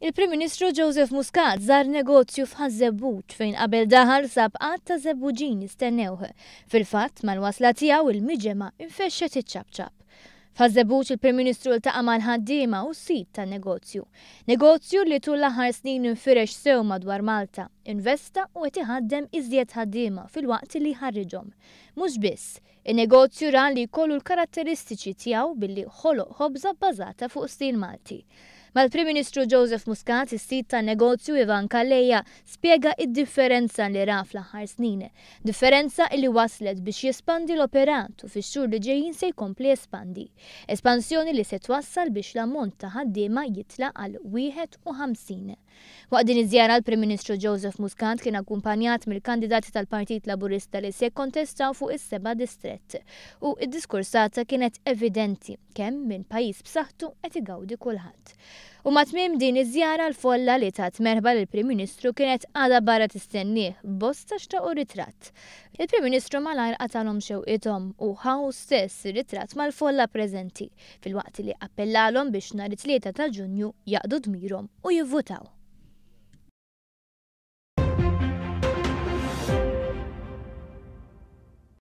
Il-Prim Ministru Joseph Muscat żar negozju f'Ħażebbuġ fejn qabel daħal sab qatt ta' żebbuġin jistennewh. Fil-fatt mal-wasla tiegħu il-miġema infexxet iċ-ċabċab. F'Ħażebbuġ il-Prim Ministru ltaqa' mal-ħaddiema u sit tan-negozju. Negozju li tul l-aħħar snin infirex sew madwar Malta, investa u qed iħaddem iżjed ħaddiema fil-waqt li jħarriġhom. Mhux biss, in-negozju ra li jkollu l-karatteristiċi tiegħu billi ħoloq ħobża bbażata fuq stil Malti. Mal-Prim Ministru Joseph Muscat is-sit tan-negozju Ivan Kalleja spjega id-differenza li ra fl-aħħar snin. Differenza li waslet biex jespandi l-operat u fix-xhur li ġejjin se jkompli espandi. Espansjoni li se twassal biex l-ammont ta' ħaddiema jitlaq għal 51. Waqt din iż-żjara l-Prim Ministru Joseph Muscat kien akkumpanjat mill-kandidati tal-Partit Laburista li se jikkontestaw fuq is-7 distrett u d-diskursata kienet evidenti kemm minn pajjiż b'saħħtu qed igawdi kulħadd. U ma tmiem din iż-żjara l-folla li tat merħba lill-Prim Ministru kienet għadha barra tistennieh b'bosta xtaqu ritratt. Il-Prim Ministru malajr qatalhom xewqithom u ħaw stess ritratt mal-folla preżenti filwaqt li appellalhom biex nhar it-3 ta' Ġunju jaqdu dmirhom u jivvutaw.